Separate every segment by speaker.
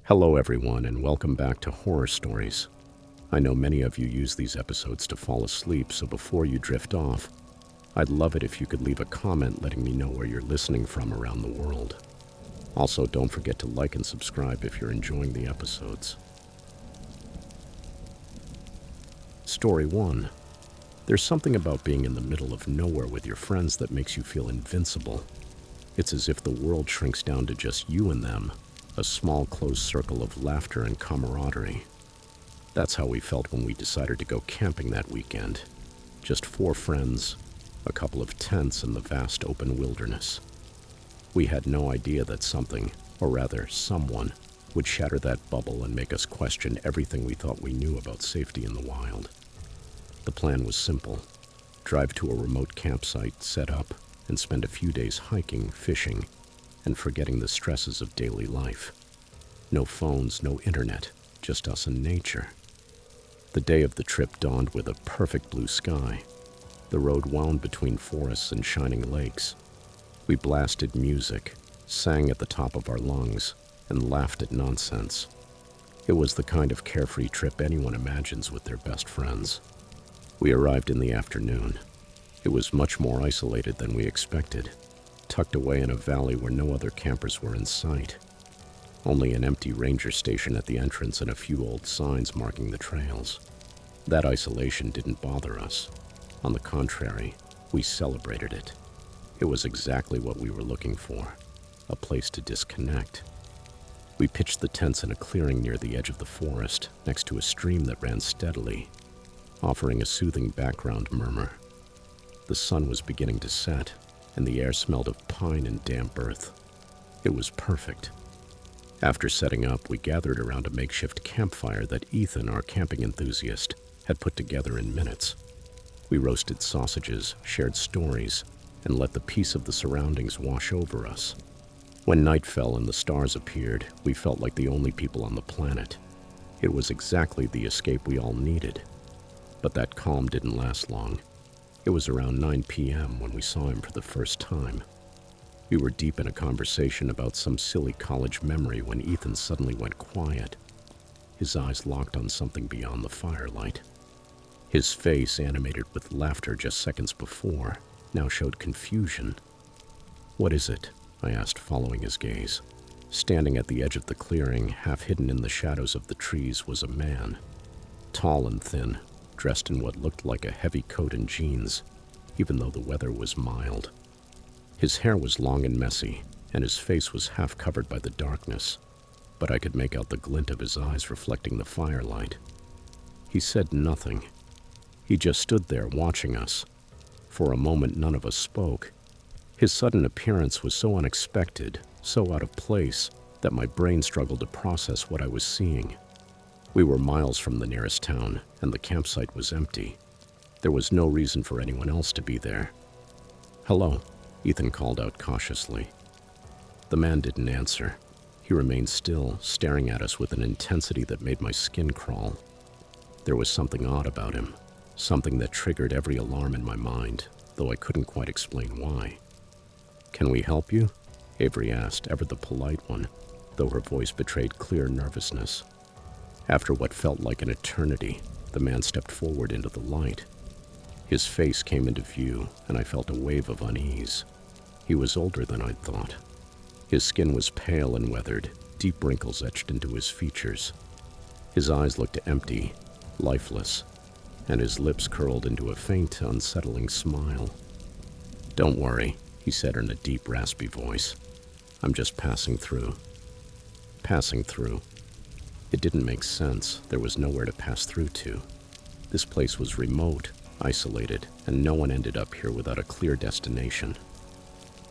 Speaker 1: Hello, everyone, and welcome back to Horror Stories. I know many of you use these episodes to fall asleep, so before you drift off, I'd love it if you could leave a comment letting me know where you're listening from around the world. Also, don't forget to like and subscribe if you're enjoying the episodes. Story 1. There's something about being in the middle of nowhere with your friends that makes you feel invincible. It's as if the world shrinks down to just you and them, a small closed circle of laughter and camaraderie. That's how we felt when we decided to go camping that weekend. Just 4 friends, a couple of tents, and the vast open wilderness. We had no idea that something, or rather someone, would shatter that bubble and make us question everything we thought we knew about safety in the wild. The plan was simple: drive to a remote campsite, set up, and spend a few days hiking, fishing, and forgetting the stresses of daily life. No phones, no internet, just us and nature. The day of the trip dawned with a perfect blue sky. The road wound between forests and shining lakes. We blasted music, sang at the top of our lungs, and laughed at nonsense. It was the kind of carefree trip anyone imagines with their best friends. We arrived in the afternoon. It was much more isolated than we expected, tucked away in a valley where no other campers were in sight. Only an empty ranger station at the entrance and a few old signs marking the trails. That isolation didn't bother us. On the contrary, we celebrated it. It was exactly what we were looking for, a place to disconnect. We pitched the tents in a clearing near the edge of the forest, next to a stream that ran steadily, offering a soothing background murmur. The sun was beginning to set, and the air smelled of pine and damp earth. It was perfect. After setting up, we gathered around a makeshift campfire that Ethan, our camping enthusiast, had put together in minutes. We roasted sausages, shared stories, and let the peace of the surroundings wash over us. When night fell and the stars appeared, we felt like the only people on the planet. It was exactly the escape we all needed. But that calm didn't last long. It was around 9 p.m. when we saw him for the first time. We were deep in a conversation about some silly college memory when Ethan suddenly went quiet. His eyes locked on something beyond the firelight. His face, animated with laughter just seconds before, now showed confusion. "What is it?" I asked, following his gaze. Standing at the edge of the clearing, half hidden in the shadows of the trees, was a man. Tall and thin, dressed in what looked like a heavy coat and jeans, even though the weather was mild. His hair was long and messy, and his face was half covered by the darkness, but I could make out the glint of his eyes reflecting the firelight. He said nothing. He just stood there watching us. For a moment, none of us spoke. His sudden appearance was so unexpected, so out of place, that my brain struggled to process what I was seeing. We were miles from the nearest town, and the campsite was empty. There was no reason for anyone else to be there. "Hello," Ethan called out cautiously. The man didn't answer. He remained still, staring at us with an intensity that made my skin crawl. There was something odd about him, something that triggered every alarm in my mind, though I couldn't quite explain why. "Can we help you?" Avery asked, ever the polite one, though her voice betrayed clear nervousness. After what felt like an eternity, the man stepped forward into the light. His face came into view, and I felt a wave of unease. He was older than I'd thought. His skin was pale and weathered, deep wrinkles etched into his features. His eyes looked empty, lifeless, and his lips curled into a faint, unsettling smile. "Don't worry," he said in a deep, raspy voice. "I'm just passing through." Passing through. It didn't make sense. There was nowhere to pass through to. This place was remote, isolated, and no one ended up here without a clear destination.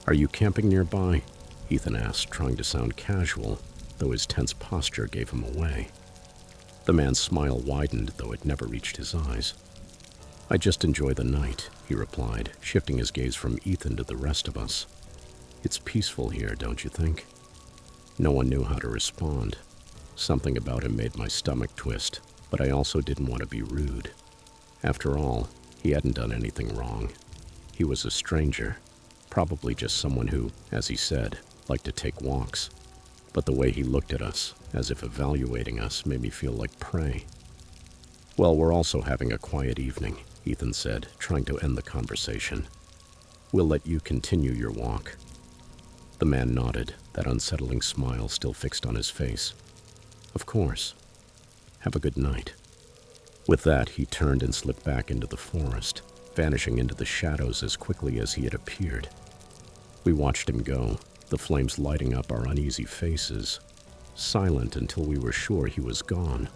Speaker 1: "Are you camping nearby?" Ethan asked, trying to sound casual, though his tense posture gave him away. The man's smile widened, though it never reached his eyes. "I just enjoy the night," he replied, shifting his gaze from Ethan to the rest of us. "It's peaceful here, don't you think?" No one knew how to respond. Something about him made my stomach twist, but I also didn't want to be rude. After all, he hadn't done anything wrong. He was a stranger, probably just someone who, as he said, liked to take walks. But the way he looked at us, as if evaluating us made me feel like prey. "Well, we're also having a quiet evening," Ethan said, trying to end the conversation. "We'll let you continue your walk." The man nodded, that unsettling smile still fixed on his face. "Of course. Have a good night." With that, he turned and slipped back into the forest, vanishing into the shadows as quickly as he had appeared. We watched him go, the flames lighting up our uneasy faces, silent until we were sure he was gone.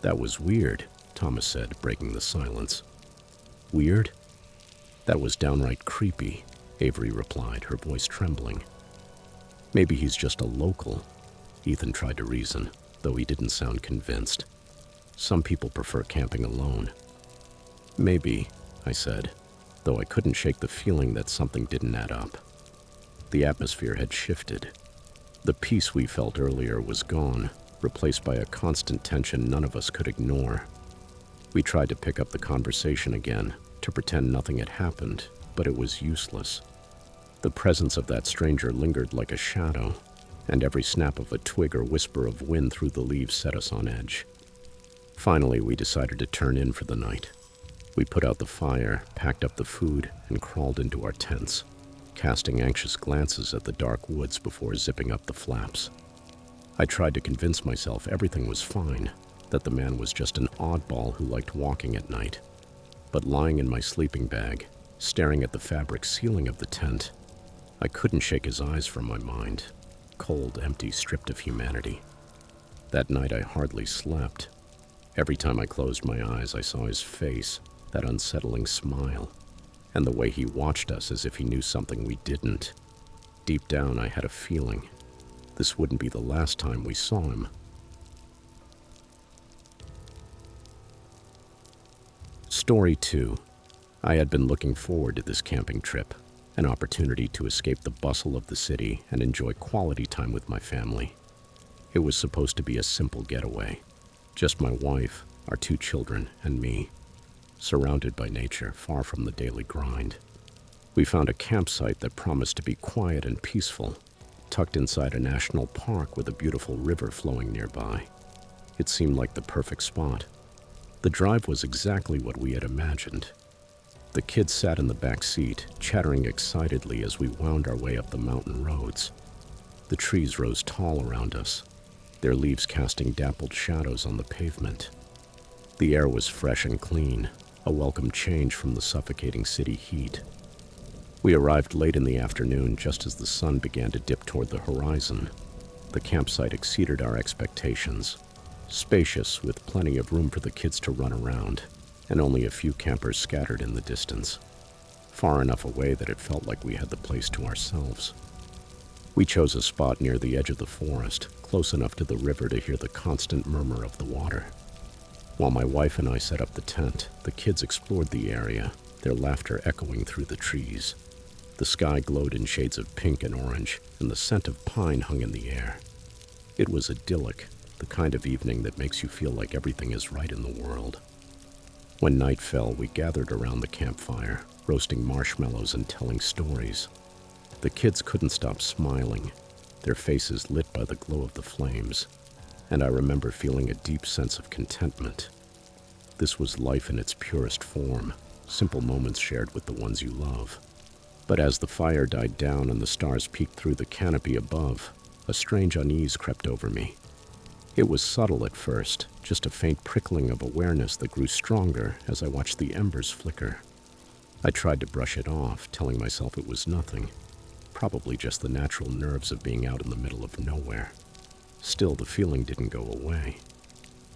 Speaker 1: "That was weird," Thomas said, breaking the silence. "Weird? That was downright creepy," Avery replied, her voice trembling. "Maybe he's just a local," Ethan tried to reason, though he didn't sound convinced. "Some people prefer camping alone." "Maybe," I said, though I couldn't shake the feeling that something didn't add up. The atmosphere had shifted. The peace we felt earlier was gone, replaced by a constant tension none of us could ignore. We tried to pick up the conversation again, to pretend nothing had happened, but it was useless. The presence of that stranger lingered like a shadow, and every snap of a twig or whisper of wind through the leaves set us on edge. Finally, we decided to turn in for the night. We put out the fire, packed up the food, and crawled into our tents, casting anxious glances at the dark woods before zipping up the flaps. I tried to convince myself everything was fine, that the man was just an oddball who liked walking at night. But lying in my sleeping bag, staring at the fabric ceiling of the tent, I couldn't shake his eyes from my mind, cold, empty, stripped of humanity. That night I hardly slept. Every time I closed my eyes, I saw his face, that unsettling smile, and the way he watched us as if he knew something we didn't. Deep down, I had a feeling this wouldn't be the last time we saw him. Story 2. I had been looking forward to this camping trip, an opportunity to escape the bustle of the city and enjoy quality time with my family. It was supposed to be a simple getaway. Just my wife, our 2 children, and me, surrounded by nature, far from the daily grind. We found a campsite that promised to be quiet and peaceful, tucked inside a national park with a beautiful river flowing nearby. It seemed like the perfect spot. The drive was exactly what we had imagined. The kids sat in the back seat, chattering excitedly as we wound our way up the mountain roads. The trees rose tall around us, their leaves casting dappled shadows on the pavement. The air was fresh and clean, a welcome change from the suffocating city heat. We arrived late in the afternoon, just as the sun began to dip toward the horizon. The campsite exceeded our expectations. Spacious, with plenty of room for the kids to run around, and only a few campers scattered in the distance, far enough away that it felt like we had the place to ourselves. We chose a spot near the edge of the forest, close enough to the river to hear the constant murmur of the water. While my wife and I set up the tent, the kids explored the area, their laughter echoing through the trees. The sky glowed in shades of pink and orange, and the scent of pine hung in the air. It was idyllic, the kind of evening that makes you feel like everything is right in the world. When night fell, we gathered around the campfire, roasting marshmallows and telling stories. The kids couldn't stop smiling, their faces lit by the glow of the flames, and I remember feeling a deep sense of contentment. This was life in its purest form, simple moments shared with the ones you love. But as the fire died down and the stars peeked through the canopy above, a strange unease crept over me. It was subtle at first, just a faint prickling of awareness that grew stronger as I watched the embers flicker. I tried to brush it off, telling myself it was nothing, probably just the natural nerves of being out in the middle of nowhere. Still, the feeling didn't go away.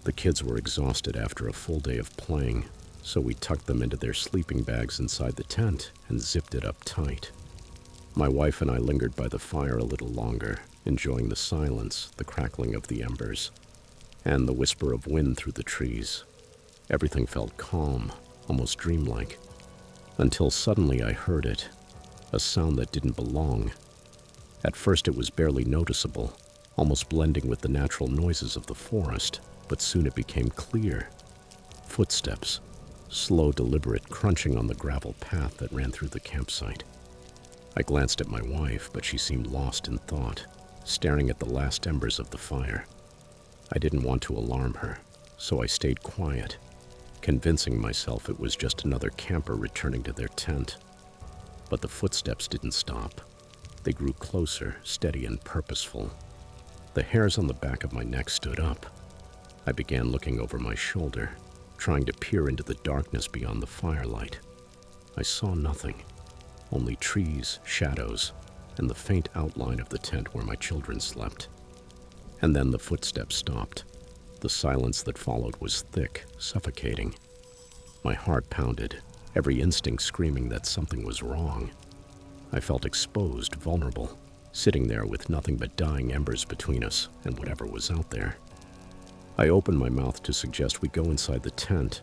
Speaker 1: The kids were exhausted after a full day of playing, so we tucked them into their sleeping bags inside the tent and zipped it up tight. My wife and I lingered by the fire a little longer, enjoying the silence, the crackling of the embers, and the whisper of wind through the trees. Everything felt calm, almost dreamlike, until suddenly I heard it, a sound that didn't belong. At first it was barely noticeable, almost blending with the natural noises of the forest, but soon it became clear. Footsteps, slow, deliberate crunching on the gravel path that ran through the campsite. I glanced at my wife, but she seemed lost in thought. staring at the last embers of the fire. I didn't want to alarm her, so I stayed quiet, convincing myself it was just another camper returning to their tent. But the footsteps didn't stop. They grew closer, steady and purposeful. The hairs on the back of my neck stood up. I began looking over my shoulder, trying to peer into the darkness beyond the firelight. I saw nothing, only trees, shadows, and the faint outline of the tent where my children slept. And then the footsteps stopped. The silence that followed was thick, suffocating. My heart pounded, every instinct screaming that something was wrong. I felt exposed, vulnerable, sitting there with nothing but dying embers between us and whatever was out there. I opened my mouth to suggest we go inside the tent,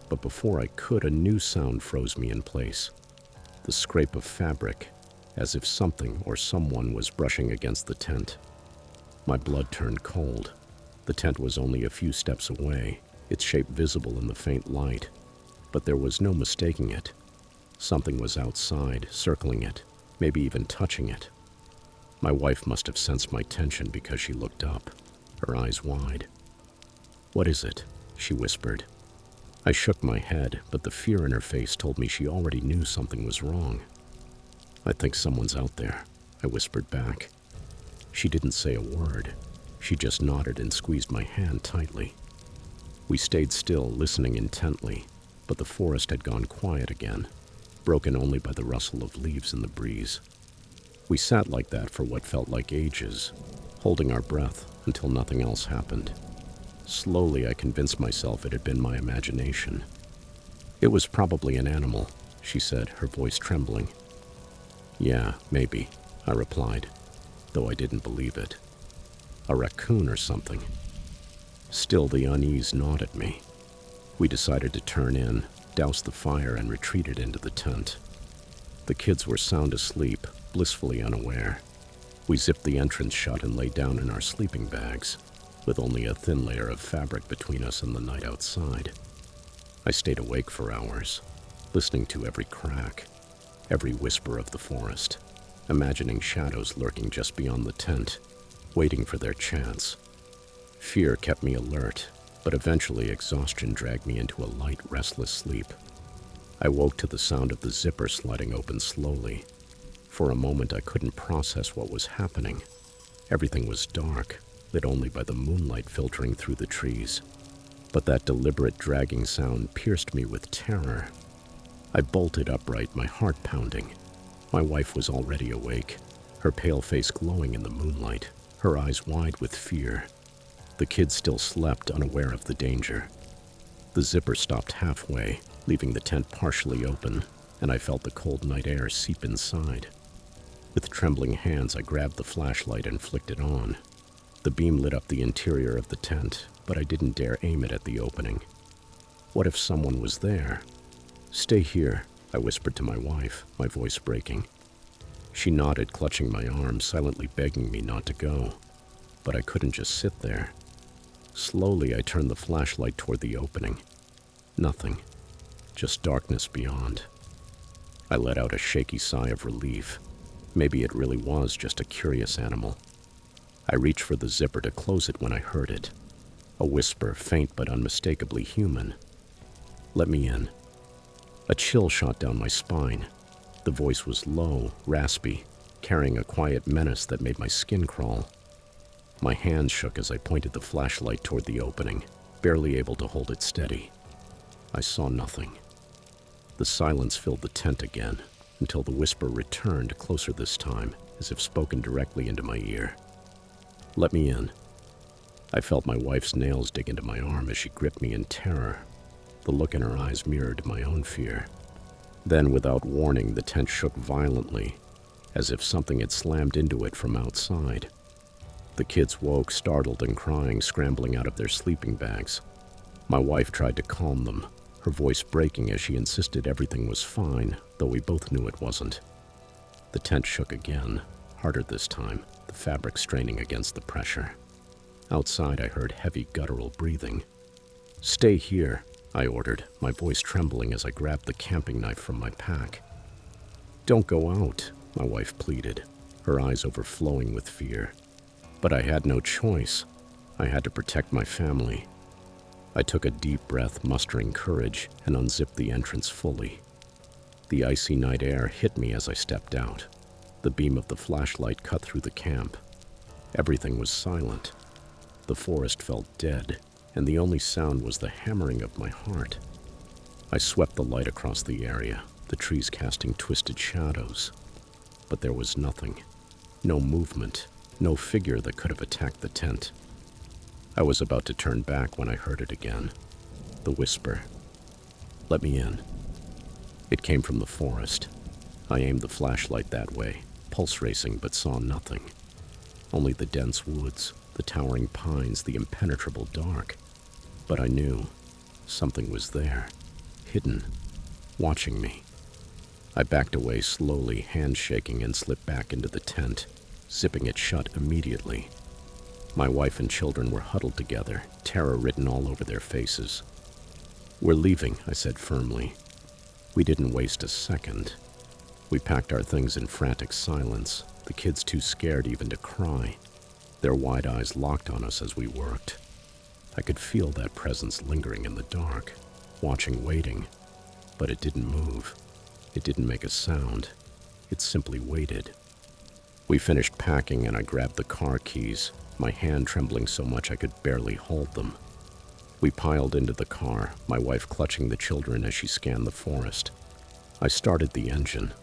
Speaker 1: but before I could, a new sound froze me in place. The scrape of fabric, as if something or someone was brushing against the tent. My blood turned cold. The tent was only a few steps away, its shape visible in the faint light, but there was no mistaking it. Something was outside, circling it, maybe even touching it. My wife must have sensed my tension because she looked up, her eyes wide. "What is it?" she whispered. I shook my head, but the fear in her face told me she already knew something was wrong. "I think someone's out there," I whispered back. She didn't say a word. She just nodded and squeezed my hand tightly. We stayed still, listening intently, but the forest had gone quiet again, broken only by the rustle of leaves in the breeze. We sat like that for what felt like ages, holding our breath until nothing else happened. Slowly, I convinced myself it had been my imagination. "It was probably an animal," she said, her voice trembling. "Yeah, maybe," I replied, though I didn't believe it. "A raccoon or something." Still, the unease gnawed at me. We decided to turn in, douse the fire, and retreated into the tent. The kids were sound asleep, blissfully unaware. We zipped the entrance shut and lay down in our sleeping bags, with only a thin layer of fabric between us and the night outside. I stayed awake for hours, listening to every crack, every whisper of the forest, imagining shadows lurking just beyond the tent, waiting for their chance. Fear kept me alert, but eventually exhaustion dragged me into a light, restless sleep. I woke to the sound of the zipper sliding open slowly. For a moment, I couldn't process what was happening. Everything was dark, lit only by the moonlight filtering through the trees. But that deliberate dragging sound pierced me with terror. I bolted upright, my heart pounding. My wife was already awake, her pale face glowing in the moonlight, her eyes wide with fear. The kids still slept, unaware of the danger. The zipper stopped halfway, leaving the tent partially open, and I felt the cold night air seep inside. With trembling hands, I grabbed the flashlight and flicked it on. The beam lit up the interior of the tent, but I didn't dare aim it at the opening. What if someone was there? "Stay here," I whispered to my wife, my voice breaking. She nodded, clutching my arm, silently begging me not to go. But I couldn't just sit there. Slowly, I turned the flashlight toward the opening. Nothing, just darkness beyond. I let out a shaky sigh of relief. Maybe it really was just a curious animal. I reached for the zipper to close it when I heard it. A whisper, faint but unmistakably human. "Let me in." A chill shot down my spine. The voice was low, raspy, carrying a quiet menace that made my skin crawl. My hands shook as I pointed the flashlight toward the opening, barely able to hold it steady. I saw nothing. The silence filled the tent again, until the whisper returned, closer this time, as if spoken directly into my ear. "Let me in." I felt my wife's nails dig into my arm as she gripped me in terror. The look in her eyes mirrored my own fear. Then, without warning, the tent shook violently, as if something had slammed into it from outside. The kids woke, startled and crying, scrambling out of their sleeping bags. My wife tried to calm them, her voice breaking as she insisted everything was fine, though we both knew it wasn't. The tent shook again, harder this time, the fabric straining against the pressure. Outside, I heard heavy guttural breathing. "Stay here," I ordered, my voice trembling as I grabbed the camping knife from my pack. "Don't go out," my wife pleaded, her eyes overflowing with fear. But I had no choice. I had to protect my family. I took a deep breath, mustering courage, and unzipped the entrance fully. The icy night air hit me as I stepped out. The beam of the flashlight cut through the camp. Everything was silent. The forest felt dead, and the only sound was the hammering of my heart. I swept the light across the area, the trees casting twisted shadows. But there was nothing. No movement, no figure that could have attacked the tent. I was about to turn back when I heard it again. The whisper. "Let me in." It came from the forest. I aimed the flashlight that way, pulse racing, but saw nothing. Only the dense woods, the towering pines, the impenetrable dark. But I knew something was there, hidden, watching me. I backed away slowly, hands shaking, and slipped back into the tent, zipping it shut immediately. My wife and children were huddled together, terror written all over their faces. "We're leaving," I said firmly. We didn't waste a second. We packed our things in frantic silence, the kids too scared even to cry. Their wide eyes locked on us as we worked. I could feel that presence lingering in the dark, watching, waiting. But it didn't move. It didn't make a sound. It simply waited. We finished packing and I grabbed the car keys, my hand trembling so much I could barely hold them. We piled into the car, my wife clutching the children as she scanned the forest. I started the engine.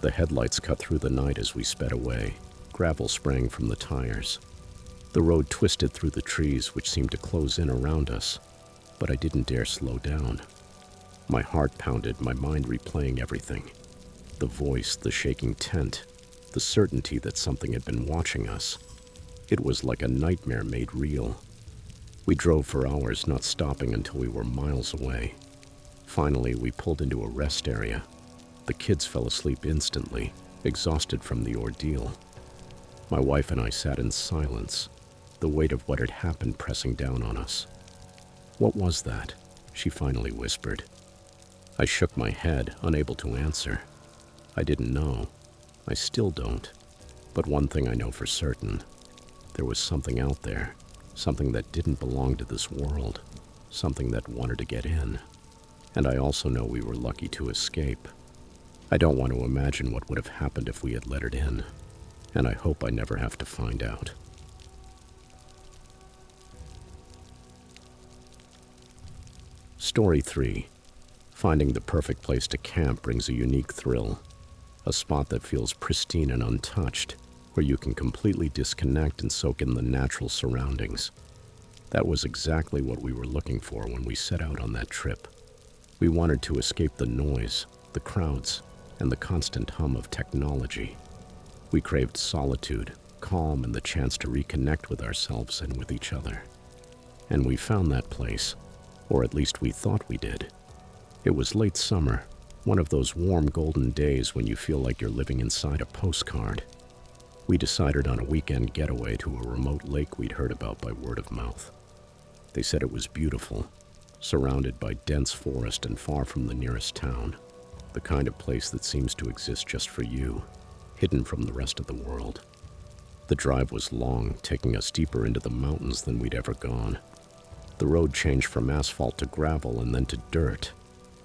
Speaker 1: The headlights cut through the night as we sped away, gravel spraying from the tires. The road twisted through the trees, which seemed to close in around us, but I didn't dare slow down. My heart pounded, my mind replaying everything. The voice, the shaking tent, the certainty that something had been watching us. It was like a nightmare made real. We drove for hours, not stopping until we were miles away. Finally, we pulled into a rest area. The kids fell asleep instantly, exhausted from the ordeal. My wife and I sat in silence, the weight of what had happened pressing down on us. "What was that?" she finally whispered. I shook my head, unable to answer. I didn't know. I still don't. But one thing I know for certain. There was something out there, something that didn't belong to this world, something that wanted to get in. And I also know we were lucky to escape. I don't want to imagine what would have happened if we had let it in, and I hope I never have to find out. Story 3. Finding the perfect place to camp brings a unique thrill. A spot that feels pristine and untouched, where you can completely disconnect and soak in the natural surroundings. That was exactly what we were looking for when we set out on that trip. We wanted to escape the noise, the crowds, and the constant hum of technology. We craved solitude, calm, and the chance to reconnect with ourselves and with each other. And we found that place, or at least we thought we did. It was late summer, one of those warm golden days when you feel like you're living inside a postcard. We decided on a weekend getaway to a remote lake we'd heard about by word of mouth. They said it was beautiful, surrounded by dense forest and far from the nearest town. The kind of place that seems to exist just for you, hidden from the rest of the world. The drive was long, taking us deeper into the mountains than we'd ever gone. The road changed from asphalt to gravel and then to dirt,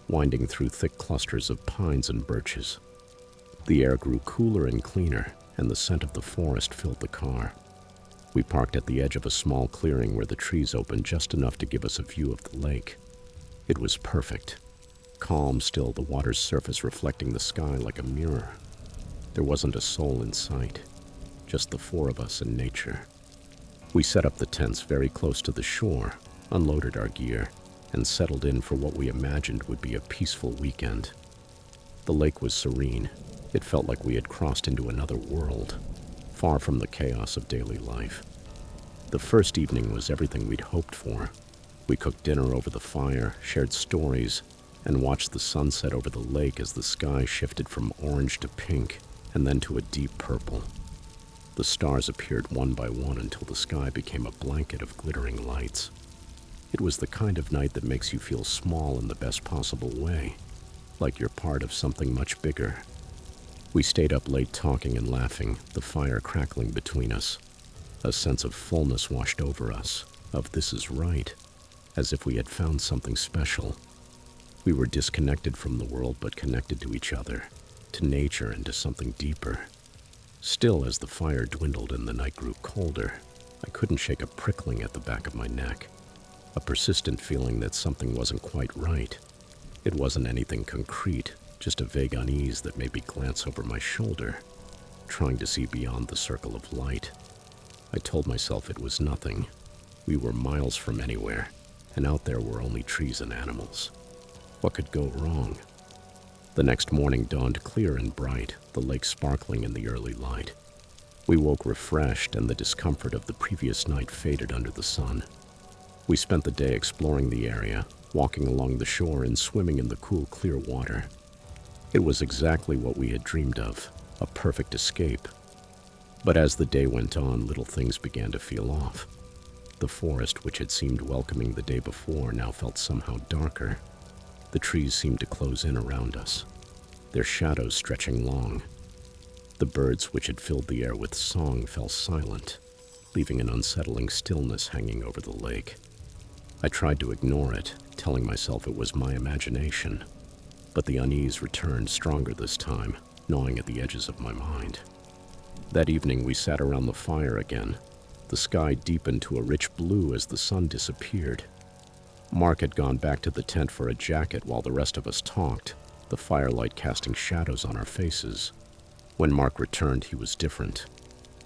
Speaker 1: winding through thick clusters of pines and birches. The air grew cooler and cleaner, and the scent of the forest filled the car. We parked at the edge of a small clearing where the trees opened just enough to give us a view of the lake. It was perfect. Calm still, the water's surface reflecting the sky like a mirror. There wasn't a soul in sight, just the four of us and nature. We set up the tents very close to the shore, unloaded our gear, and settled in for what we imagined would be a peaceful weekend. The lake was serene. It felt like we had crossed into another world, far from the chaos of daily life. The first evening was everything we'd hoped for. We cooked dinner over the fire, shared stories, and watched the sunset over the lake as the sky shifted from orange to pink and then to a deep purple. The stars appeared one by one until the sky became a blanket of glittering lights. It was the kind of night that makes you feel small in the best possible way, like you're part of something much bigger. We stayed up late talking and laughing, the fire crackling between us. A sense of fullness washed over us, of this is right, as if we had found something special. We were disconnected from the world but connected to each other, to nature and to something deeper. Still, as the fire dwindled and the night grew colder, I couldn't shake a prickling at the back of my neck, a persistent feeling that something wasn't quite right. It wasn't anything concrete, just a vague unease that made me glance over my shoulder, trying to see beyond the circle of light. I told myself it was nothing. We were miles from anywhere, and out there were only trees and animals. What could go wrong? The next morning dawned clear and bright, the lake sparkling in the early light. We woke refreshed, and the discomfort of the previous night faded under the sun. We spent the day exploring the area, walking along the shore and swimming in the cool, clear water. It was exactly what we had dreamed of, a perfect escape. But as the day went on, little things began to feel off. The forest, which had seemed welcoming the day before, now felt somehow darker. The trees seemed to close in around us, their shadows stretching long. The birds, which had filled the air with song, fell silent, leaving an unsettling stillness hanging over the lake. I tried to ignore it, telling myself it was my imagination, but the unease returned stronger this time, gnawing at the edges of my mind. That evening we sat around the fire again. The sky deepened to a rich blue as the sun disappeared. Mark had gone back to the tent for a jacket while the rest of us talked, the firelight casting shadows on our faces. When Mark returned, he was different.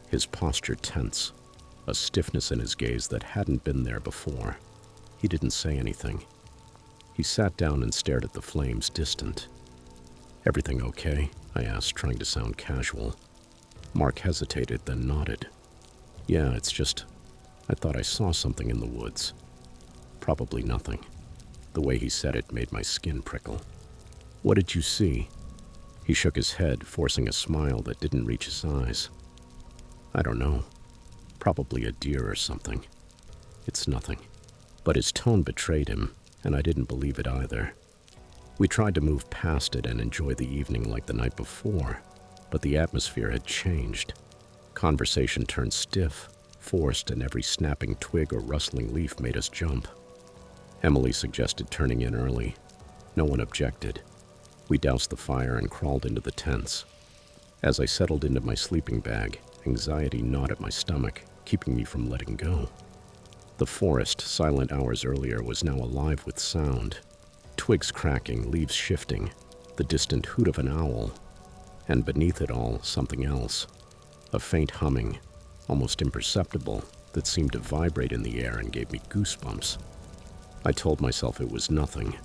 Speaker 1: His posture tense, a stiffness in his gaze that hadn't been there before. He didn't say anything. He sat down and stared at the flames, distant. "Everything okay?" I asked, trying to sound casual. Mark hesitated, then nodded. "Yeah, it's just, I thought I saw something in the woods." "Probably nothing." The way he said it made my skin prickle. "What did you see?" He shook his head, forcing a smile that didn't reach his eyes. "I don't know. Probably a deer or something. It's nothing." But his tone betrayed him, and I didn't believe it either. We tried to move past it and enjoy the evening like the night before, but the atmosphere had changed. Conversation turned stiff, forced, and every snapping twig or rustling leaf made us jump. Emily suggested turning in early. No one objected. We doused the fire and crawled into the tents. As I settled into my sleeping bag, anxiety gnawed at my stomach, keeping me from letting go. The forest, silent hours earlier, was now alive with sound. Twigs cracking, leaves shifting, the distant hoot of an owl, and beneath it all, something else. A faint humming, almost imperceptible, that seemed to vibrate in the air and gave me goosebumps. I told myself it was nothing,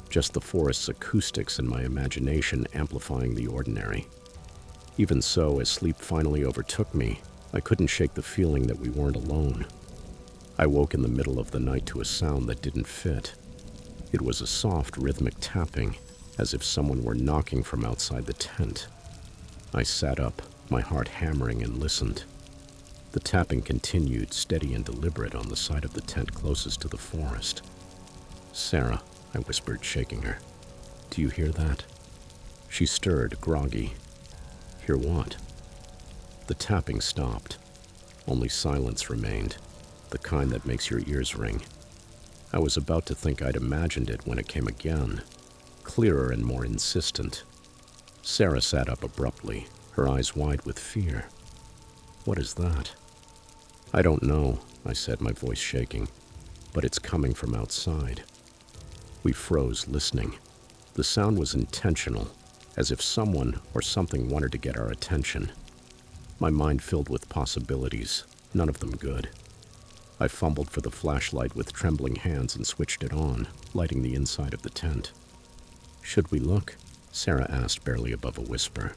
Speaker 1: just the forest's acoustics and my imagination amplifying the ordinary. Even so, as sleep finally overtook me, I couldn't shake the feeling that we weren't alone. I woke in the middle of the night to a sound that didn't fit. It was a soft, rhythmic tapping, as if someone were knocking from outside the tent. I sat up, my heart hammering, and listened. The tapping continued, steady and deliberate, on the side of the tent closest to the forest. "Sarah," I whispered, shaking her. "Do you hear that?" She stirred, groggy. "Hear what?" The tapping stopped. Only silence remained, the kind that makes your ears ring. I was about to think I'd imagined it when it came again, clearer and more insistent. Sarah sat up abruptly, her eyes wide with fear. "What is that?" "I don't know," I said, my voice shaking, "but it's coming from outside." We froze, listening. The sound was intentional, as if someone or something wanted to get our attention. My mind filled with possibilities, none of them good. I fumbled for the flashlight with trembling hands and switched it on, lighting the inside of the tent. "Should we look?" Sarah asked, barely above a whisper.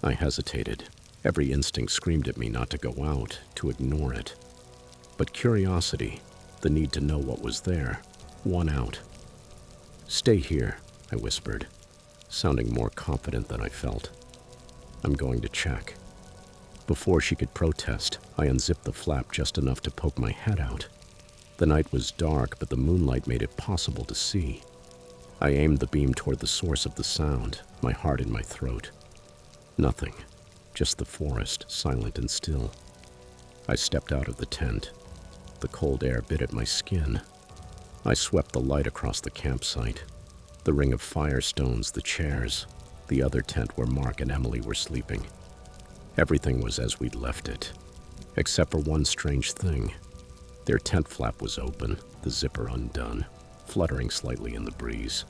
Speaker 1: I hesitated. Every instinct screamed at me not to go out, to ignore it. But curiosity, the need to know what was there, won out. "Stay here," I whispered, sounding more confident than I felt. "I'm going to check." Before she could protest, I unzipped the flap just enough to poke my head out. The night was dark, but the moonlight made it possible to see. I aimed the beam toward the source of the sound, my heart in my throat. Nothing, just the forest, silent and still. I stepped out of the tent. The cold air bit at my skin. I swept the light across the campsite. The ring of firestones, the chairs, the other tent where Mark and Emily were sleeping. Everything was as we'd left it, except for one strange thing. Their tent flap was open, the zipper undone, fluttering slightly in the breeze.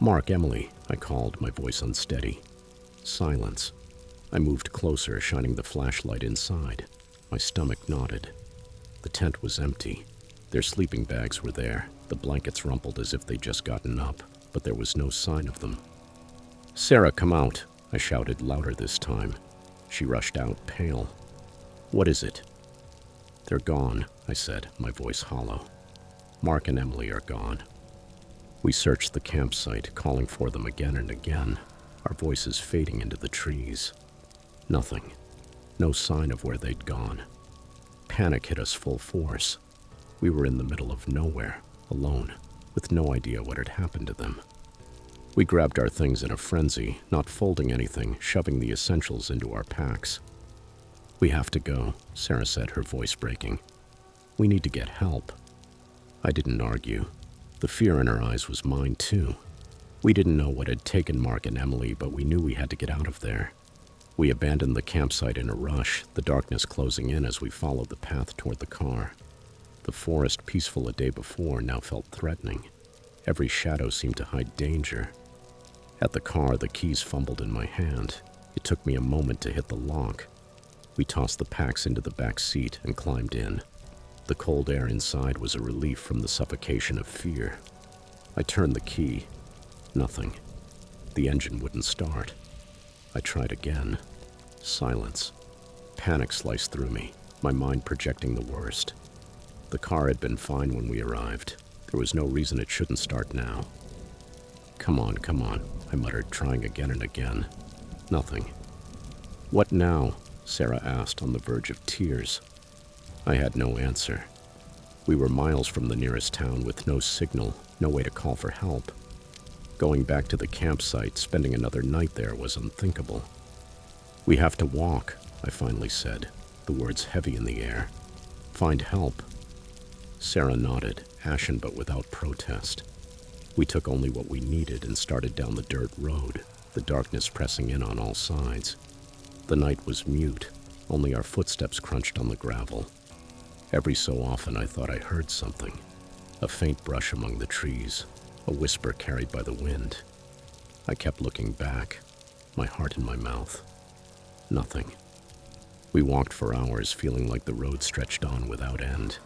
Speaker 1: "Mark, Emily," I called, my voice unsteady. Silence. I moved closer, shining the flashlight inside. My stomach knotted. The tent was empty. Their sleeping bags were there, the blankets rumpled as if they'd just gotten up, but there was no sign of them. "Sarah, come out," I shouted, louder this time. She rushed out, pale. "What is it?" "They're gone," I said, my voice hollow. "Mark and Emily are gone." We searched the campsite, calling for them again and again, our voices fading into the trees. Nothing. No sign of where they'd gone. Panic hit us full force. We were in the middle of nowhere, alone, with no idea what had happened to them. We grabbed our things in a frenzy, not folding anything, shoving the essentials into our packs. "We have to go," Sarah said, her voice breaking. "We need to get help." I didn't argue. The fear in her eyes was mine too. We didn't know what had taken Mark and Emily, but we knew we had to get out of there. We abandoned the campsite in a rush, the darkness closing in as we followed the path toward the car. The forest, peaceful a day before, now felt threatening. Every shadow seemed to hide danger. At the car, the keys fumbled in my hand. It took me a moment to hit the lock. We tossed the packs into the back seat and climbed in. The cold air inside was a relief from the suffocation of fear. I turned the key. Nothing. The engine wouldn't start. I tried again. Silence. Panic sliced through me, my mind projecting the worst. The car had been fine when we arrived. There was no reason it shouldn't start now. Come on, I muttered, trying again and again. Nothing. "What now?" Sarah asked, on the verge of tears. I had no answer. We were miles from the nearest town with no signal, no way to call for help. Going back to the campsite, spending another night there was unthinkable. "We have to walk," I finally said, the words heavy in the air. "Find help." Sarah nodded, ashen but without protest. We took only what we needed and started down the dirt road, the darkness pressing in on all sides. The night was mute, only our footsteps crunched on the gravel. Every so often I thought I heard something, a faint brush among the trees, a whisper carried by the wind. I kept looking back, my heart in my mouth. Nothing. We walked for hours, feeling like the road stretched on without end.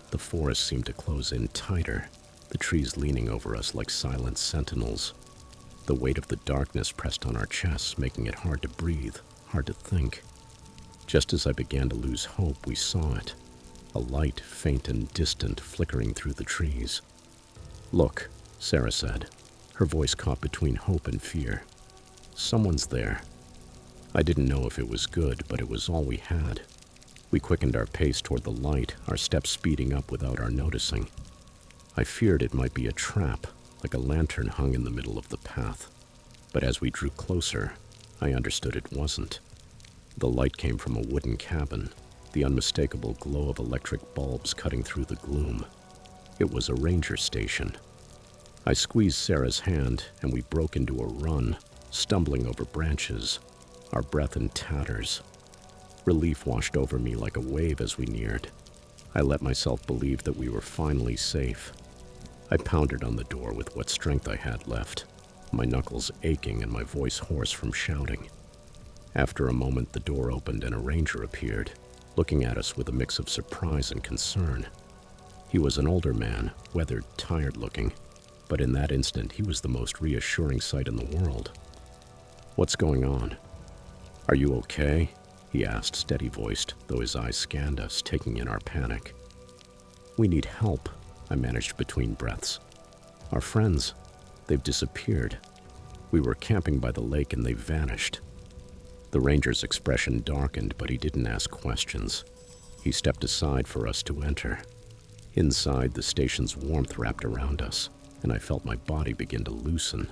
Speaker 1: The forest seemed to close in tighter, the trees leaning over us like silent sentinels. The weight of the darkness pressed on our chests, making it hard to breathe, hard to think. Just as I began to lose hope, we saw it. A light, faint and distant, flickering through the trees. "Look," Sarah said, her voice caught between hope and fear. "Someone's there." I didn't know if it was good, but it was all we had. We quickened our pace toward the light, our steps speeding up without our noticing. I feared it might be a trap, like a lantern hung in the middle of the path. But as we drew closer, I understood it wasn't. The light came from a wooden cabin, the unmistakable glow of electric bulbs cutting through the gloom. It was a ranger station. I squeezed Sarah's hand, and we broke into a run, stumbling over branches, our breath in tatters. Relief washed over me like a wave as we neared. I let myself believe that we were finally safe. I pounded on the door with what strength I had left, my knuckles aching and my voice hoarse from shouting. After a moment, the door opened and a ranger appeared, looking at us with a mix of surprise and concern. He was an older man, weathered, tired-looking, but in that instant he was the most reassuring sight in the world. "What's going on?" "Are you okay?" he asked, steady-voiced, though his eyes scanned us, taking in our panic. "We need help," I managed between breaths. "Our friends, they've disappeared. We were camping by the lake and they vanished." The ranger's expression darkened, but he didn't ask questions. He stepped aside for us to enter. Inside, the station's warmth wrapped around us, and I felt my body begin to loosen.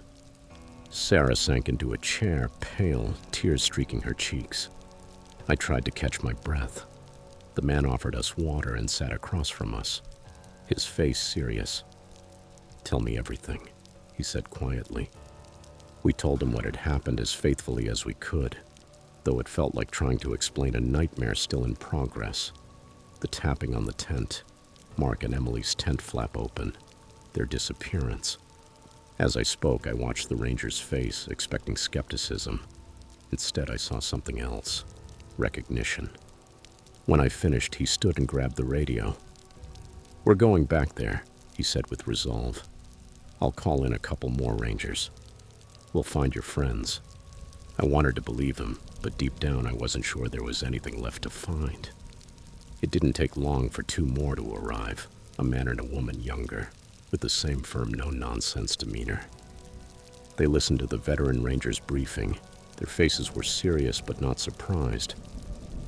Speaker 1: Sarah sank into a chair, pale, tears streaking her cheeks. I tried to catch my breath. The man offered us water and sat across from us, his face serious. "Tell me everything," he said quietly. We told him what had happened as faithfully as we could, though it felt like trying to explain a nightmare still in progress. The tapping on the tent, Mark and Emily's tent flap open, their disappearance. As I spoke, I watched the ranger's face, expecting skepticism. Instead, I saw something else, recognition. When I finished, he stood and grabbed the radio. "We're going back there," he said with resolve. "I'll call in a couple more rangers. We'll find your friends." I wanted to believe him, but deep down I wasn't sure there was anything left to find. It didn't take long for two more to arrive, a man and a woman younger, with the same firm no-nonsense demeanor. They listened to the veteran ranger's briefing. Their faces were serious but not surprised.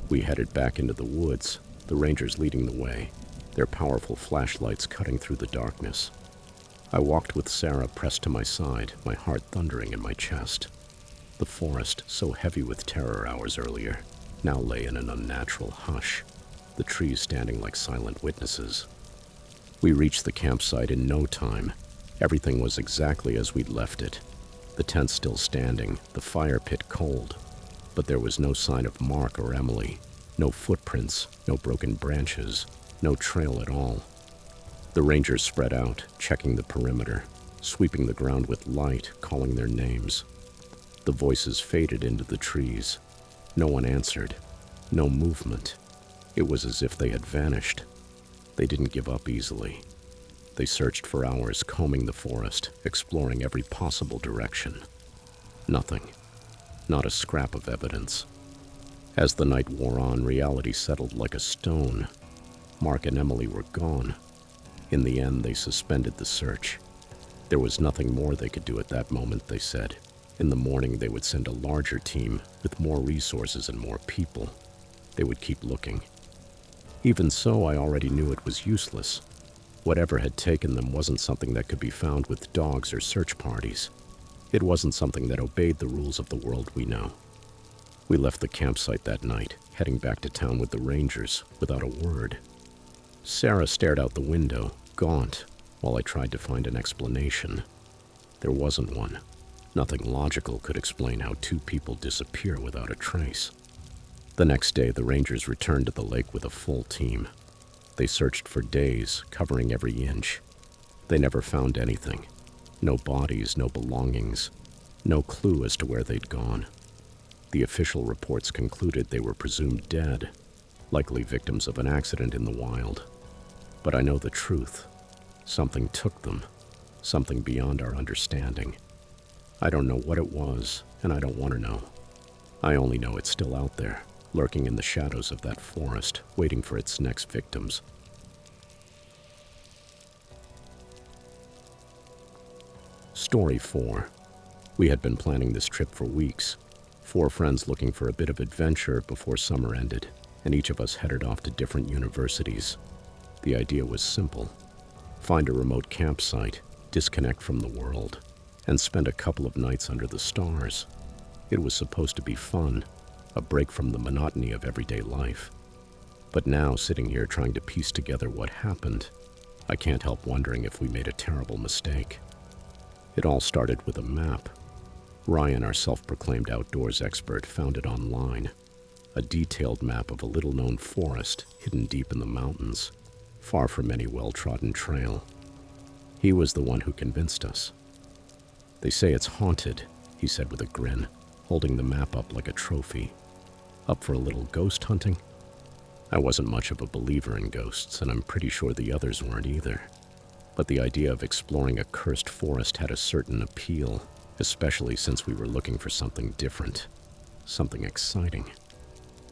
Speaker 1: We headed back into the woods, the rangers leading the way, their powerful flashlights cutting through the darkness. I walked with Sarah pressed to my side, my heart thundering in my chest. The forest, so heavy with terror hours earlier, now lay in an unnatural hush, the trees standing like silent witnesses. We reached the campsite in no time. Everything was exactly as we'd left it. The tent still standing, the fire pit cold. But there was no sign of Mark or Emily, no footprints, no broken branches, no trail at all. The rangers spread out, checking the perimeter, sweeping the ground with light, calling their names. The voices faded into the trees. No one answered, no movement. It was as if they had vanished. They didn't give up easily. They searched for hours, combing the forest, exploring every possible direction. Nothing. Not a scrap of evidence. As the night wore on, reality settled like a stone. Mark and Emily were gone. In the end, they suspended the search. There was nothing more they could do at that moment, they said. In the morning, they would send a larger team with more resources and more people. They would keep looking. Even so, I already knew it was useless. Whatever had taken them wasn't something that could be found with dogs or search parties. It wasn't something that obeyed the rules of the world we know. We left the campsite that night, heading back to town with the rangers, without a word. Sarah stared out the window, gaunt, while I tried to find an explanation. There wasn't one. Nothing logical could explain how two people disappear without a trace. The next day, the rangers returned to the lake with a full team. They searched for days, covering every inch. They never found anything. No bodies, no belongings, no clue as to where they'd gone. The official reports concluded they were presumed dead, likely victims of an accident in the wild. But I know the truth. Something took them, something beyond our understanding. I don't know what it was, and I don't want to know. I only know it's still out there, lurking in the shadows of that forest, waiting for its next victims. Story 4. We had been planning this trip for weeks. 4 friends looking for a bit of adventure before summer ended, and each of us headed off to different universities. The idea was simple. Find a remote campsite, disconnect from the world, and spend a couple of nights under the stars. It was supposed to be fun, a break from the monotony of everyday life. But now, sitting here trying to piece together what happened, I can't help wondering if we made a terrible mistake. It all started with a map. Ryan, our self-proclaimed outdoors expert, found it online. A detailed map of a little-known forest hidden deep in the mountains, far from any well-trodden trail. He was the one who convinced us. "They say it's haunted," he said with a grin, holding the map up like a trophy. "Up for a little ghost hunting?" I wasn't much of a believer in ghosts, and I'm pretty sure the others weren't either. But the idea of exploring a cursed forest had a certain appeal, especially since we were looking for something different, something exciting.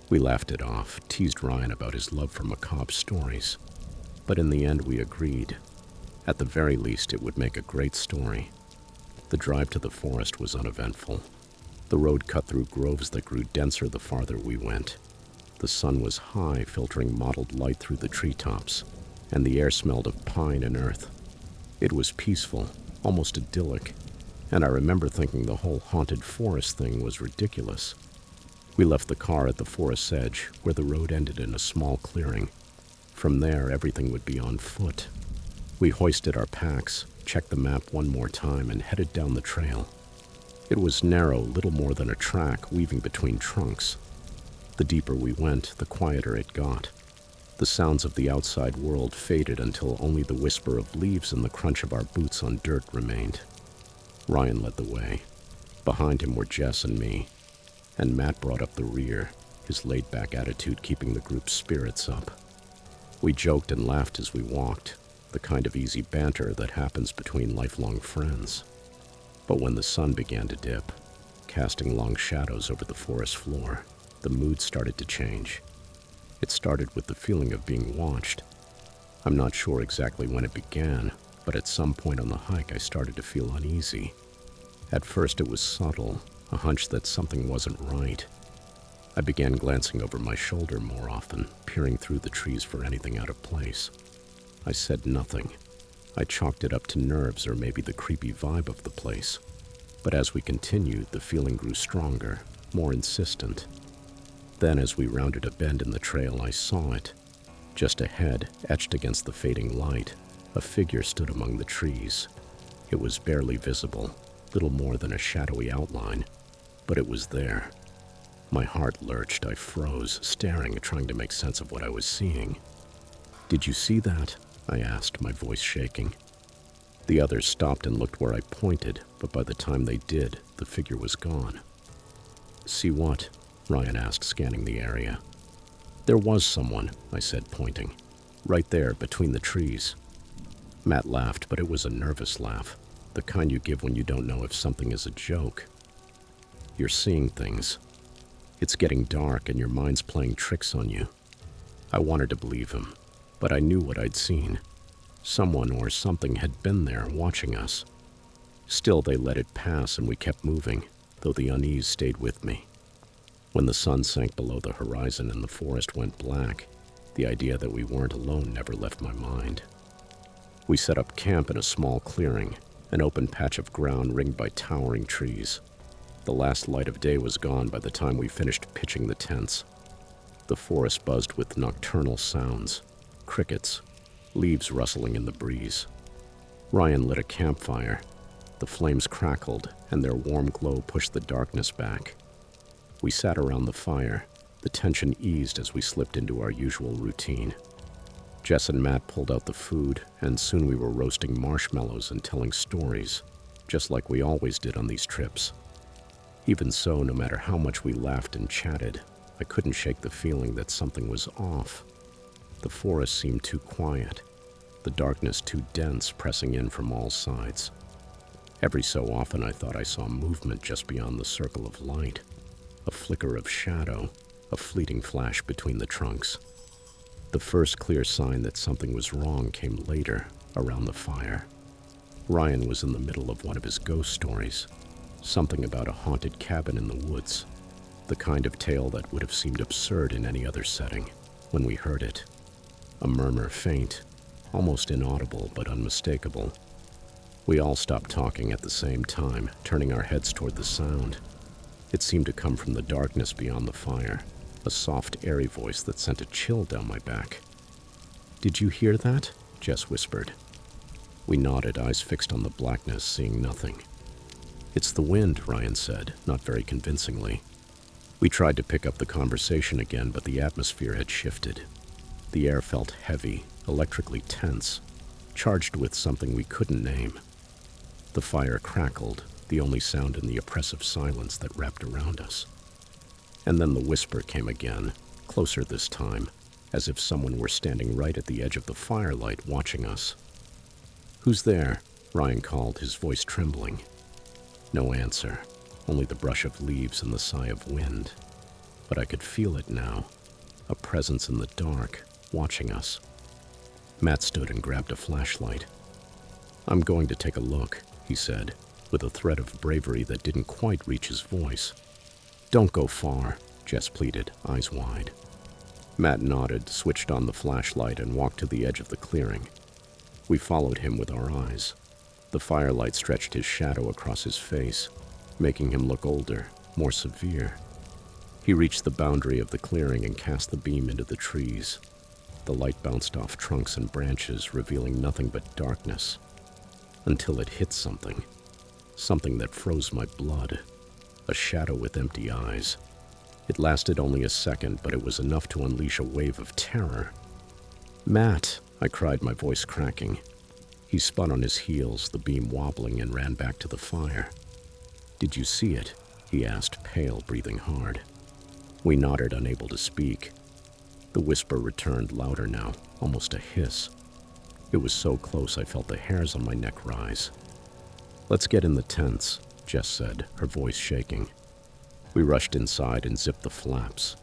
Speaker 1: We laughed it off, teased Ryan about his love for macabre stories. But in the end, we agreed. At the very least, it would make a great story. The drive to the forest was uneventful. The road cut through groves that grew denser the farther we went. The sun was high, filtering mottled light through the treetops, and the air smelled of pine and earth. It was peaceful, almost idyllic, and I remember thinking the whole haunted forest thing was ridiculous. We left the car at the forest's edge, where the road ended in a small clearing. From there, everything would be on foot. We hoisted our packs, checked the map one more time, and headed down the trail. It was narrow, little more than a track weaving between trunks. The deeper we went, the quieter it got. The sounds of the outside world faded until only the whisper of leaves and the crunch of our boots on dirt remained. Ryan led the way. Behind him were Jess and me, and Matt brought up the rear, his laid-back attitude keeping the group's spirits up. We joked and laughed as we walked, the kind of easy banter that happens between lifelong friends. But when the sun began to dip, casting long shadows over the forest floor, the mood started to change. It started with the feeling of being watched. I'm not sure exactly when it began, but at some point on the hike I started to feel uneasy. At first it was subtle, a hunch that something wasn't right. I began glancing over my shoulder more often, peering through the trees for anything out of place. I said nothing. I chalked it up to nerves or maybe the creepy vibe of the place. But as we continued, the feeling grew stronger, more insistent. Then as we rounded a bend in the trail, I saw it. Just ahead, etched against the fading light, a figure stood among the trees. It was barely visible, little more than a shadowy outline, but it was there. My heart lurched. I froze, staring, trying to make sense of what I was seeing. "Did you see that?" I asked, my voice shaking. The others stopped and looked where I pointed, but by the time they did, the figure was gone. "See what?" Ryan asked, scanning the area. "There was someone," I said, pointing. "Right there, between the trees." Matt laughed, but it was a nervous laugh, the kind you give when you don't know if something is a joke. "You're seeing things. It's getting dark and your mind's playing tricks on you." I wanted to believe him, but I knew what I'd seen. Someone or something had been there, watching us. Still, they let it pass and we kept moving, though the unease stayed with me. When the sun sank below the horizon and the forest went black, the idea that we weren't alone never left my mind. We set up camp in a small clearing, an open patch of ground ringed by towering trees. The last light of day was gone by the time we finished pitching the tents. The forest buzzed with nocturnal sounds, crickets, leaves rustling in the breeze. Ryan lit a campfire. The flames crackled, and their warm glow pushed the darkness back. We sat around the fire. The tension eased as we slipped into our usual routine. Jess and Matt pulled out the food, and soon we were roasting marshmallows and telling stories, just like we always did on these trips. Even so, no matter how much we laughed and chatted, I couldn't shake the feeling that something was off. The forest seemed too quiet, the darkness too dense, pressing in from all sides. Every so often I thought I saw movement just beyond the circle of light, a flicker of shadow, a fleeting flash between the trunks. The first clear sign that something was wrong came later, around the fire. Ryan was in the middle of one of his ghost stories, something about a haunted cabin in the woods, the kind of tale that would have seemed absurd in any other setting. When we heard it, a murmur, faint, almost inaudible but unmistakable. We all stopped talking at the same time, turning our heads toward the sound. It seemed to come from the darkness beyond the fire, a soft, airy voice that sent a chill down my back. "Did you hear that?" Jess whispered. We nodded, eyes fixed on the blackness, seeing nothing. "It's the wind," Ryan said, not very convincingly. We tried to pick up the conversation again, but the atmosphere had shifted. The air felt heavy, electrically tense, charged with something we couldn't name. The fire crackled, the only sound in the oppressive silence that wrapped around us. And then the whisper came again, closer this time, as if someone were standing right at the edge of the firelight watching us. "Who's there?" Ryan called, his voice trembling. No answer, only the brush of leaves and the sigh of wind. But I could feel it now, a presence in the dark, watching us. Matt stood and grabbed a flashlight. "I'm going to take a look," he said, with a threat of bravery that didn't quite reach his voice. "Don't go far," Jess pleaded, eyes wide. Matt nodded, switched on the flashlight, and walked to the edge of the clearing. We followed him with our eyes. The firelight stretched his shadow across his face, making him look older, more severe. He reached the boundary of the clearing and cast the beam into the trees. The light bounced off trunks and branches, revealing nothing but darkness, until it hit something. Something that froze my blood. A shadow with empty eyes. It lasted only a second, but it was enough to unleash a wave of terror. "Matt!" I cried, my voice cracking. He spun on his heels, the beam wobbling, and ran back to the fire. "Did you see it?" he asked, pale, breathing hard. We nodded, unable to speak. The whisper returned, louder now, almost a hiss. It was so close I felt the hairs on my neck rise. "Let's get in the tents," Jess said, her voice shaking. We rushed inside and zipped the flaps.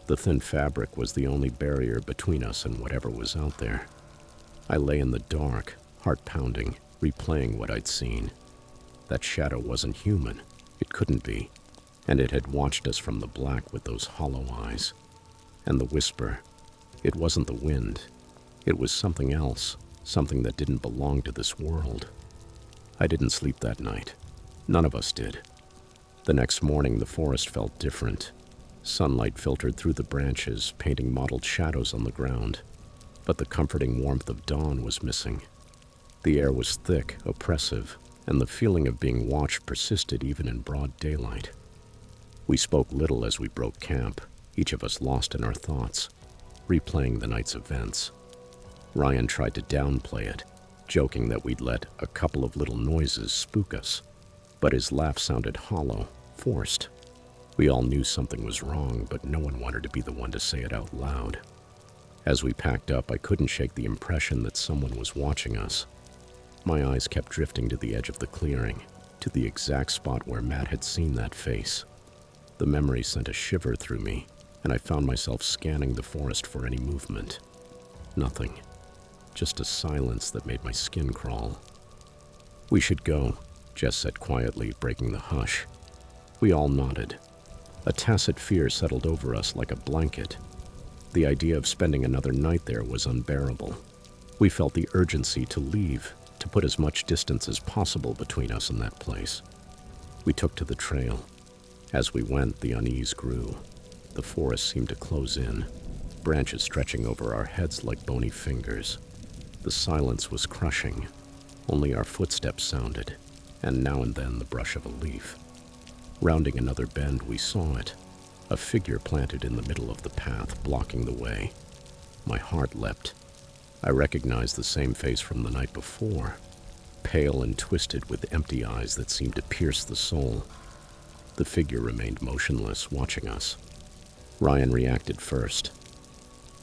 Speaker 1: The thin fabric was the only barrier between us and whatever was out there. I lay in the dark, heart pounding, replaying what I'd seen. That shadow wasn't human. It couldn't be. And it had watched us from the black with those hollow eyes. And the whisper, it wasn't the wind. It was something else, something that didn't belong to this world. I didn't sleep that night. None of us did. The next morning, the forest felt different. Sunlight filtered through the branches, painting mottled shadows on the ground. But the comforting warmth of dawn was missing. The air was thick, oppressive, and the feeling of being watched persisted even in broad daylight. We spoke little as we broke camp, each of us lost in our thoughts, replaying the night's events. Ryan tried to downplay it, joking that we'd let a couple of little noises spook us, but his laugh sounded hollow, forced. We all knew something was wrong, but no one wanted to be the one to say it out loud. As we packed up, I couldn't shake the impression that someone was watching us. My eyes kept drifting to the edge of the clearing, to the exact spot where Matt had seen that face. The memory sent a shiver through me, and I found myself scanning the forest for any movement. Nothing. Just a silence that made my skin crawl. "We should go," Jess said quietly, breaking the hush. We all nodded. A tacit fear settled over us like a blanket. The idea of spending another night there was unbearable. We felt the urgency to leave, to put as much distance as possible between us and that place. We took to the trail. As we went, the unease grew. The forest seemed to close in, branches stretching over our heads like bony fingers. The silence was crushing. Only our footsteps sounded, and now and then the brush of a leaf. Rounding another bend, we saw it, a figure planted in the middle of the path, blocking the way. My heart leapt. I recognized the same face from the night before, pale and twisted with empty eyes that seemed to pierce the soul. The figure remained motionless, watching us. Ryan reacted first.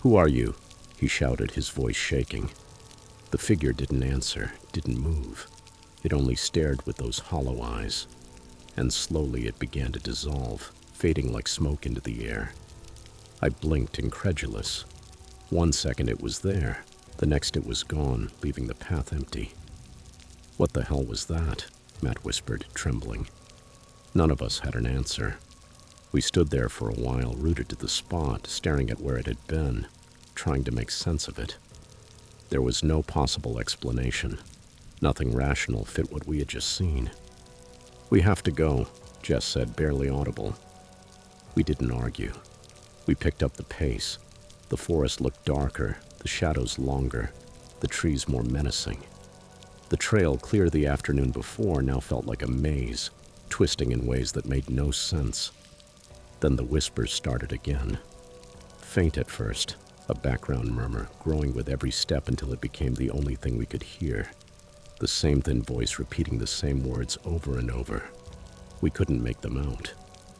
Speaker 1: "Who are you?" he shouted, his voice shaking. The figure didn't answer, didn't move. It only stared with those hollow eyes. And slowly it began to dissolve, fading like smoke into the air. I blinked, incredulous. 1 second it was there, the next it was gone, leaving the path empty. "What the hell was that?" Matt whispered, trembling. None of us had an answer. We stood there for a while, rooted to the spot, staring at where it had been, trying to make sense of it. There was no possible explanation. Nothing rational fit what we had just seen. "We have to go," Jess said, barely audible. We didn't argue. We picked up the pace. The forest looked darker, the shadows longer, the trees more menacing. The trail, clear the afternoon before, now felt like a maze, twisting in ways that made no sense. Then the whispers started again. Faint at first, a background murmur, growing with every step until it became the only thing we could hear. The same thin voice repeating the same words over and over. We couldn't make them out,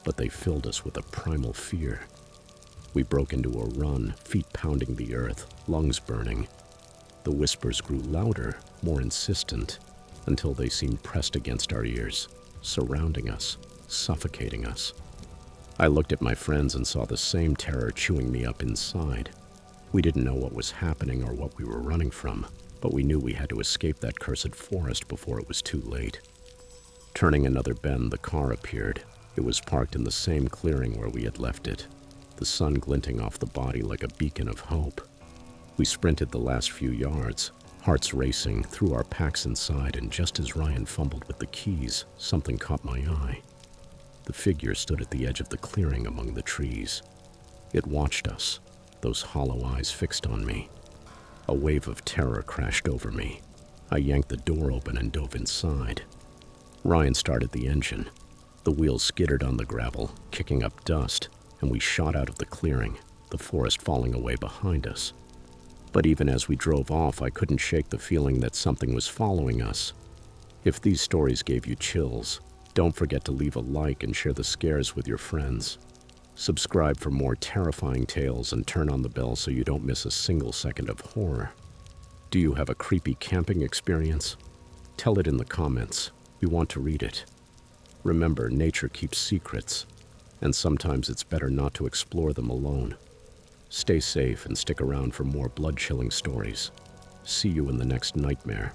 Speaker 1: but they filled us with a primal fear. We broke into a run, feet pounding the earth, lungs burning. The whispers grew louder, more insistent, until they seemed pressed against our ears, surrounding us, suffocating us. I looked at my friends and saw the same terror chewing me up inside. We didn't know what was happening or what we were running from, but we knew we had to escape that cursed forest before it was too late. Turning another bend, the car appeared. It was parked in the same clearing where we had left it, the sun glinting off the body like a beacon of hope. We sprinted the last few yards, hearts racing, threw our packs inside, and just as Ryan fumbled with the keys, something caught my eye. The figure stood at the edge of the clearing among the trees. It watched us, those hollow eyes fixed on me. A wave of terror crashed over me. I yanked the door open and dove inside. Ryan started the engine. The wheels skittered on the gravel, kicking up dust, and we shot out of the clearing, the forest falling away behind us. But even as we drove off, I couldn't shake the feeling that something was following us. If these stories gave you chills, don't forget to leave a like and share the scares with your friends. Subscribe for more terrifying tales and turn on the bell so you don't miss a single second of horror. Do you have a creepy camping experience? Tell it in the comments. We want to read it. Remember, nature keeps secrets, and sometimes it's better not to explore them alone. Stay safe and stick around for more blood-chilling stories. See you in the next nightmare.